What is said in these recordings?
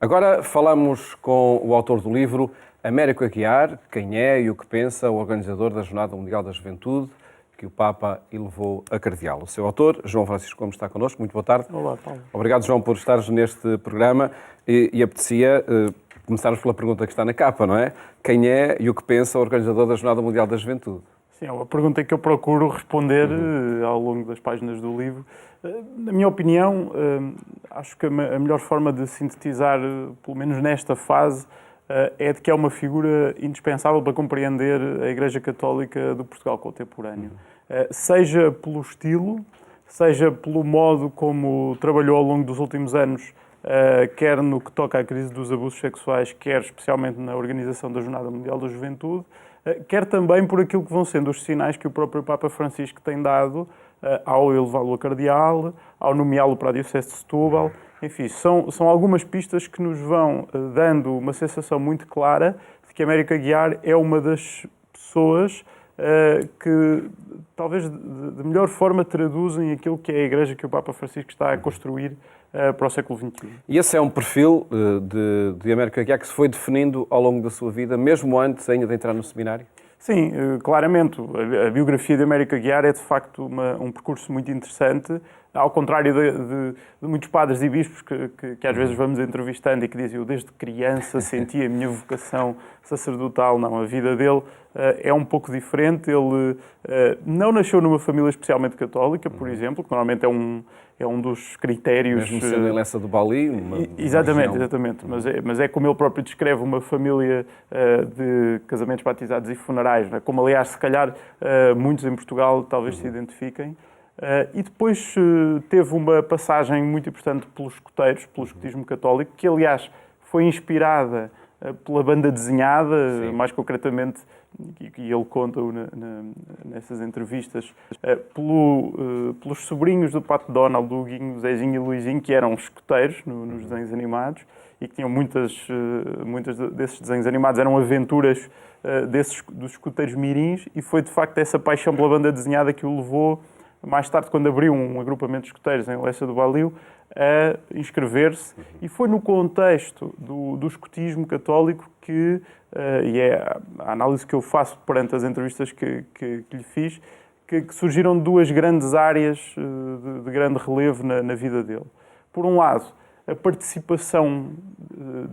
Agora falamos com o autor do livro Américo Aguiar, quem é e o que pensa o organizador da Jornada Mundial da Juventude, que o Papa elevou a cardeal. O seu autor, João Francisco Gomes, está connosco. Muito boa tarde. Olá, Paulo. Obrigado, João, por estares neste programa. E apetecia começarmos pela pergunta que está na capa, não é? Quem é e o que pensa o organizador da Jornada Mundial da Juventude? Sim, é uma pergunta que eu procuro responder ao longo das páginas do livro. Na minha opinião, acho que a melhor forma de sintetizar, pelo menos nesta fase, é de que é uma figura indispensável para compreender a Igreja Católica do Portugal contemporâneo. Seja pelo estilo, seja pelo modo como trabalhou ao longo dos últimos anos, quer no que toca à crise dos abusos sexuais, quer especialmente na organização da Jornada Mundial da Juventude, quer também por aquilo que vão sendo os sinais que o próprio Papa Francisco tem dado ao elevá-lo a cardeal, ao nomeá-lo para a Diocese de Setúbal. Enfim, são algumas pistas que nos vão dando uma sensação muito clara de que Américo Aguiar é uma das pessoas que talvez de melhor forma traduzem aquilo que é a Igreja que o Papa Francisco está a construir para o século XXI. E esse é um perfil de Américo Aguiar que se foi definindo ao longo da sua vida, mesmo antes ainda de entrar no seminário? Sim, claramente. A biografia de Américo Aguiar é, de facto, um percurso muito interessante, ao contrário de muitos padres e bispos que às vezes vamos entrevistando e que dizem eu desde criança senti a minha vocação sacerdotal. Não, a vida dele é um pouco diferente. Ele não nasceu numa família especialmente católica, por exemplo, que normalmente é um dos critérios... Mesmo sendo em Lessa do Bali? Exatamente. Mas é como ele próprio descreve uma família de casamentos, batizados e funerais, né? Como aliás, se calhar, muitos em Portugal talvez se identifiquem. E depois teve uma passagem muito importante pelos escoteiros, pelo escotismo católico, que aliás foi inspirada pela banda desenhada, sim, mais concretamente, e ele conta nessas entrevistas, pelos sobrinhos do Pato Donald, do Huguinho, do Zezinho e Luizinho, que eram escoteiros nos desenhos animados e que tinham muitas desses desenhos animados eram aventuras dos escoteiros mirins, e foi de facto essa paixão pela banda desenhada que o levou, mais tarde, quando abriu um agrupamento de escoteiros em Lessa do Balio, a inscrever-se. E foi no contexto do escotismo católico que, e é a análise que eu faço perante as entrevistas que lhe fiz, que surgiram duas grandes áreas de grande relevo na vida dele. Por um lado, a participação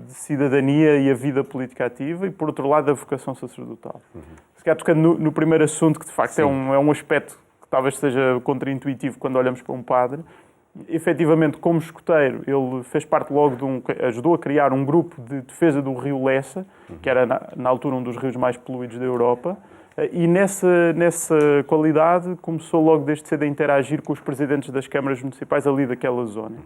de cidadania e a vida política ativa, e por outro lado, a vocação sacerdotal. Se calhar tocando no primeiro assunto, que de facto é um aspecto que talvez seja contraintuitivo quando olhamos para um padre. Efetivamente, como escoteiro, ele fez parte logo ajudou a criar um grupo de defesa do rio Lessa, que era na altura um dos rios mais poluídos da Europa, e nessa qualidade começou logo desde cedo a interagir com os presidentes das câmaras municipais ali daquela zona.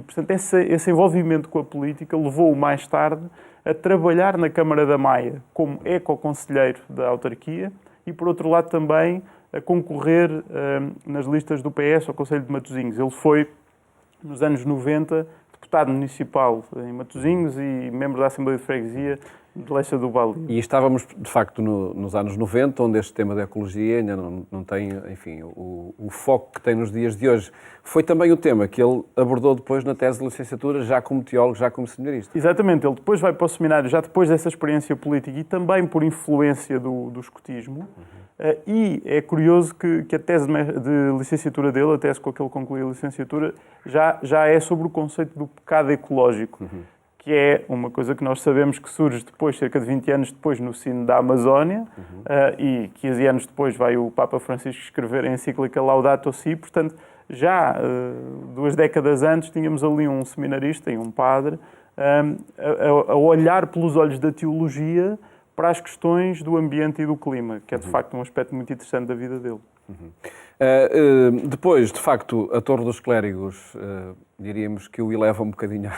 Portanto, esse envolvimento com a política levou-o mais tarde a trabalhar na Câmara da Maia como eco-conselheiro da autarquia e, por outro lado, também a concorrer nas listas do PS ao Conselho de Matosinhos. Ele foi, nos anos 90, deputado municipal em Matosinhos e membro da Assembleia de Freguesia de Lessa do Balio. E estávamos, de facto, nos anos 90, onde este tema da ecologia ainda não tem, enfim, o foco que tem nos dias de hoje. Foi também o tema que ele abordou depois na tese de licenciatura, já como teólogo, já como seminarista. Exatamente. Ele depois vai para o seminário, já depois dessa experiência política e também por influência do escotismo. E é curioso que a tese de licenciatura dele, a tese com a que ele concluiu a licenciatura, já é sobre o conceito do pecado ecológico, que é uma coisa que nós sabemos que surge depois, cerca de 20 anos depois, no Sínodo da Amazónia, e 15 anos depois vai o Papa Francisco escrever a encíclica Laudato Si. Portanto, já 2 décadas antes tínhamos ali um seminarista e um padre a olhar pelos olhos da teologia para as questões do ambiente e do clima, que é de facto um aspecto muito interessante da vida dele. Depois, de facto, a Torre dos Clérigos, diríamos que o eleva um bocadinho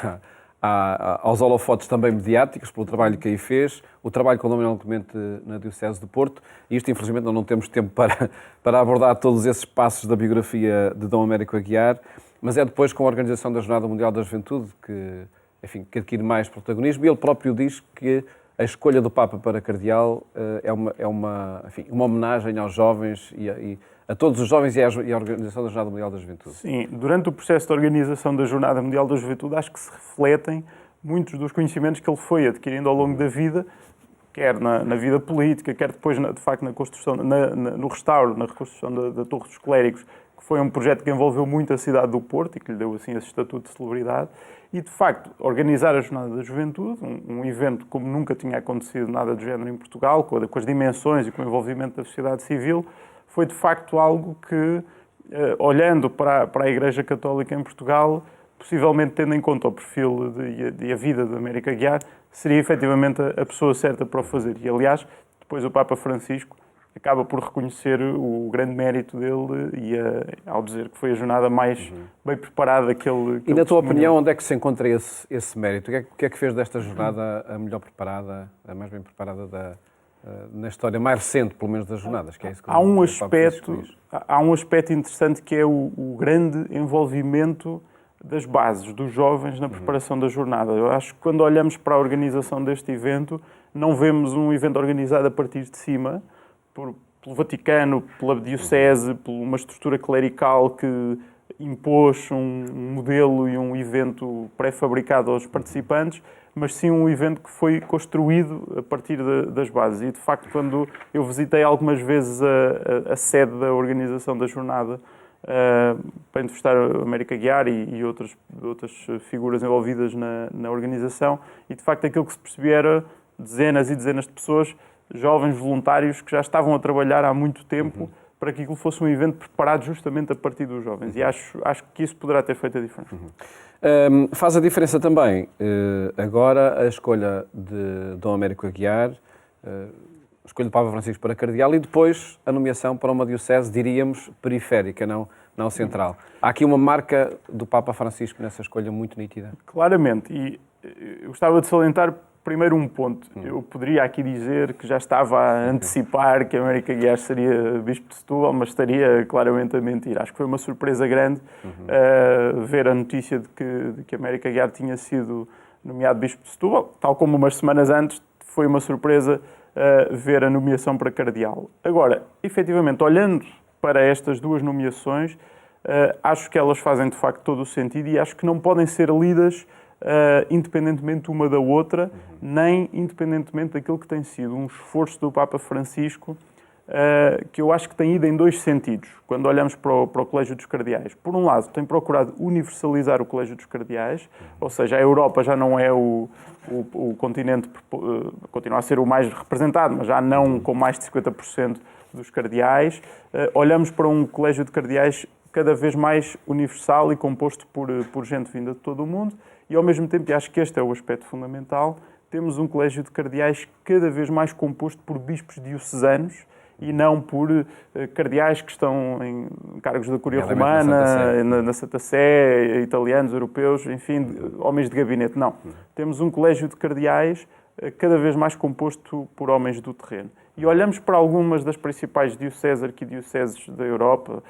aos holofotes também mediáticos, pelo trabalho que aí fez, o trabalho com o Dom Manuel Clemente na Diocese de Porto, e isto, infelizmente, não temos tempo para abordar todos esses passos da biografia de Dom Américo Aguiar, mas é depois com a organização da Jornada Mundial da Juventude que adquire mais protagonismo, e ele próprio diz que a escolha do Papa para cardeal é uma homenagem aos jovens e a todos os jovens e à Organização da Jornada Mundial da Juventude. Sim, durante o processo de organização da Jornada Mundial da Juventude, acho que se refletem muitos dos conhecimentos que ele foi adquirindo ao longo da vida, quer na vida política, quer depois, de facto, na construção, no restauro, na reconstrução da Torre dos Clérigos, que foi um projeto que envolveu muito a cidade do Porto e que lhe deu assim esse estatuto de celebridade. E, de facto, organizar a Jornada da Juventude, um evento como nunca tinha acontecido nada do género em Portugal, com as dimensões e com o envolvimento da sociedade civil, foi, de facto, algo que, olhando para a Igreja Católica em Portugal, possivelmente tendo em conta o perfil e a vida de Américo Aguiar, seria efetivamente a pessoa certa para o fazer. E, aliás, depois o Papa Francisco acaba por reconhecer o grande mérito dele e ao dizer que foi a jornada mais bem preparada que ele E, na tua opinião, onde é que se encontra esse mérito? O que é que fez desta jornada a melhor preparada, a mais bem preparada na história mais recente, pelo menos, das jornadas? Que é isso que há um aspecto interessante que é o grande envolvimento das bases, dos jovens na preparação da jornada. Eu acho que quando olhamos para a organização deste evento, não vemos um evento organizado a partir de cima, pelo Vaticano, pela Diocese, por uma estrutura clerical que impôs um modelo e um evento pré-fabricado aos participantes, mas sim um evento que foi construído a partir das bases. E, de facto, quando eu visitei algumas vezes a sede da organização da jornada para entrevistar a Américo Aguiar e outras figuras envolvidas na organização, e, de facto, aquilo que se percebia era dezenas e dezenas de pessoas, jovens voluntários que já estavam a trabalhar há muito tempo para que aquilo fosse um evento preparado justamente a partir dos jovens. E acho que isso poderá ter feito a diferença. Faz a diferença também agora a escolha de Dom Américo Aguiar, a escolha do Papa Francisco para cardeal e depois a nomeação para uma diocese, diríamos, periférica, não central. Há aqui uma marca do Papa Francisco nessa escolha muito nítida? Claramente. E eu gostava de salientar primeiro um ponto. Eu poderia aqui dizer que já estava a antecipar que Américo Aguiar seria Bispo de Setúbal, mas estaria claramente a mentir. Acho que foi uma surpresa grande ver a notícia de que Américo Aguiar tinha sido nomeado Bispo de Setúbal, tal como umas semanas antes foi uma surpresa ver a nomeação para cardeal. Agora, efetivamente, olhando para estas duas nomeações, acho que elas fazem de facto todo o sentido e acho que não podem ser lidas independentemente uma da outra, nem independentemente daquilo que tem sido um esforço do Papa Francisco, que eu acho que tem ido em dois sentidos, quando olhamos para o Colégio dos Cardeais. Por um lado, tem procurado universalizar o Colégio dos Cardeais, ou seja, a Europa já não é o continente, continua a ser o mais representado, mas já não com mais de 50% dos cardeais. Olhamos para um Colégio de Cardeais cada vez mais universal e composto por gente vinda de todo o mundo, e ao mesmo tempo, e acho que este é o aspecto fundamental, temos um colégio de cardeais cada vez mais composto por bispos diocesanos e não por cardeais que estão em cargos da Curia Romana, na Santa Sé, italianos, europeus, enfim, homens de gabinete. Não. Temos um colégio de cardeais cada vez mais composto por homens do terreno. E olhamos para algumas das principais dioceses, arquidioceses da Europa,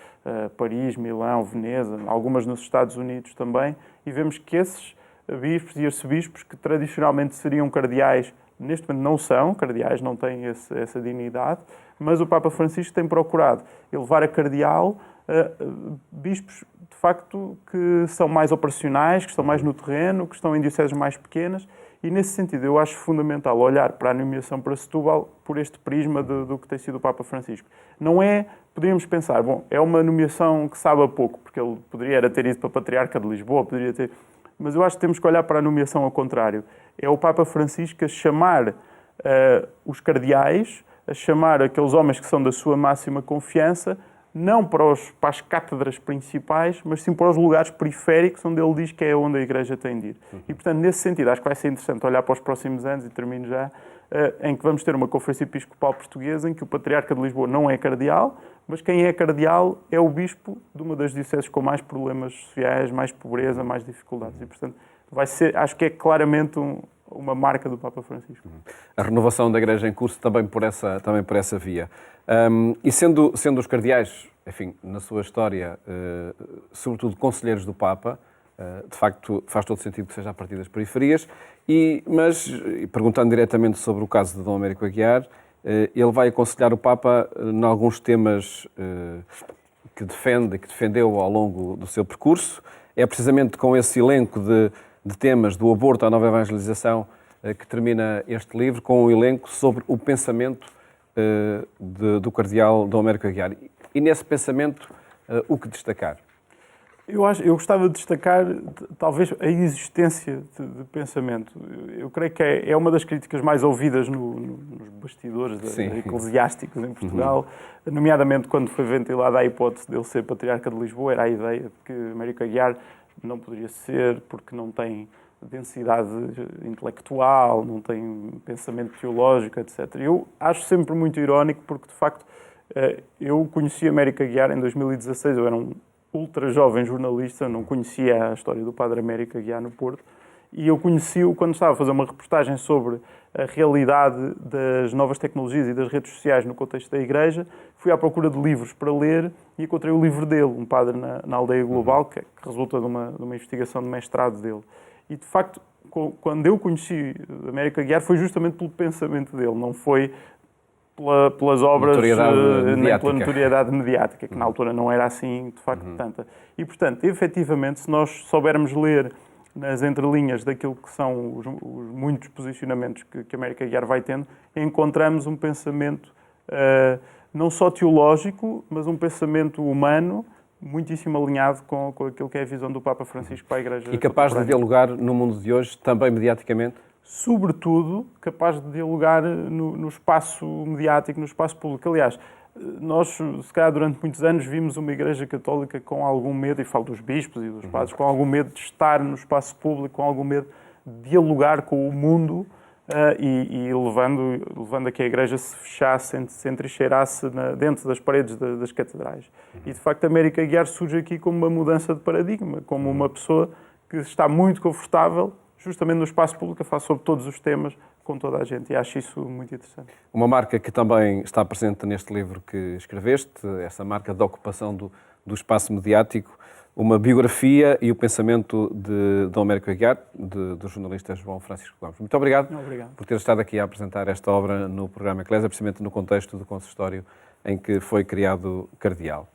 Paris, Milão, Veneza, algumas nos Estados Unidos também, e vemos que esses bispos e arcebispos que tradicionalmente seriam cardeais, neste momento não são cardeais, não têm essa dignidade, mas o Papa Francisco tem procurado elevar a cardeal bispos, de facto, que são mais operacionais, que estão mais no terreno, que estão em dioceses mais pequenas, e nesse sentido eu acho fundamental olhar para a nomeação para Setúbal por este prisma do que tem sido o Papa Francisco. Não é, poderíamos pensar, bom, é uma nomeação que sabe a pouco, porque ele poderia ter ido para a Patriarca de Lisboa, poderia ter... Mas eu acho que temos que olhar para a nomeação ao contrário. É o Papa Francisco a chamar os cardeais, a chamar aqueles homens que são da sua máxima confiança, não para as cátedras principais, mas sim para os lugares periféricos, onde ele diz que é onde a Igreja tem de ir. E, portanto, nesse sentido, acho que vai ser interessante olhar para os próximos anos, e termino já, em que vamos ter uma Conferência Episcopal Portuguesa em que o Patriarca de Lisboa não é cardeal, mas quem é cardeal é o bispo de uma das dioceses com mais problemas sociais, mais pobreza, mais dificuldades. E, portanto, vai ser, acho que é claramente uma marca do Papa Francisco. A renovação da Igreja em curso também por essa via. E sendo os cardeais, enfim, na sua história, sobretudo conselheiros do Papa, De facto, faz todo sentido que seja a partir das periferias, mas perguntando diretamente sobre o caso de Dom Américo Aguiar, ele vai aconselhar o Papa em alguns temas que defende e que defendeu ao longo do seu percurso. É precisamente com esse elenco de temas, do aborto à nova evangelização, que termina este livro, com um elenco sobre o pensamento do cardeal Dom Américo Aguiar. E nesse pensamento, o que destacar? Eu gostava de destacar, talvez, a existência de pensamento. Eu creio que é uma das críticas mais ouvidas nos bastidores eclesiásticos em Portugal, nomeadamente quando foi ventilada a hipótese de ele ser patriarca de Lisboa, era a ideia de que Américo Aguiar não poderia ser porque não tem densidade intelectual, não tem pensamento teológico, etc. Eu acho sempre muito irónico porque, de facto, eu conheci Américo Aguiar em 2016, eu era um ultra jovem jornalista, não conhecia a história do Padre Américo Aguiar no Porto, e eu conheci-o quando estava a fazer uma reportagem sobre a realidade das novas tecnologias e das redes sociais no contexto da Igreja. Fui à procura de livros para ler e encontrei o livro dele, Um Padre na Aldeia Global, que resulta de uma investigação de mestrado dele. E, de facto, quando eu conheci Américo Aguiar foi justamente pelo pensamento dele, não foi pelas obras, nem pela notoriedade mediática, que na altura não era assim, de facto, tanta. E, portanto, efetivamente, se nós soubermos ler nas entrelinhas daquilo que são os muitos posicionamentos que Américo Aguiar vai tendo, encontramos um pensamento não só teológico, mas um pensamento humano, muitíssimo alinhado com aquilo que é a visão do Papa Francisco para a Igreja. E capaz de dialogar no mundo de hoje, também mediaticamente? Sobretudo, capaz de dialogar no espaço mediático, no espaço público. Aliás, nós, se calhar, durante muitos anos, vimos uma Igreja Católica com algum medo, e falo dos bispos e dos padres, com algum medo de estar no espaço público, com algum medo de dialogar com o mundo e levando a que a Igreja se fechasse, se entrincheirasse dentro das paredes das catedrais. E, de facto, Américo Aguiar surge aqui como uma mudança de paradigma, como uma pessoa que está muito confortável justamente no espaço público, a falar sobre todos os temas com toda a gente, e acho isso muito interessante. Uma marca que também está presente neste livro que escreveste, essa marca da ocupação do espaço mediático, uma biografia e o pensamento de Dom Américo Aguiar, do jornalista João Francisco Gomes. Muito obrigado por ter estado aqui a apresentar esta obra no programa Eclésia, precisamente no contexto do consistório em que foi criado cardeal.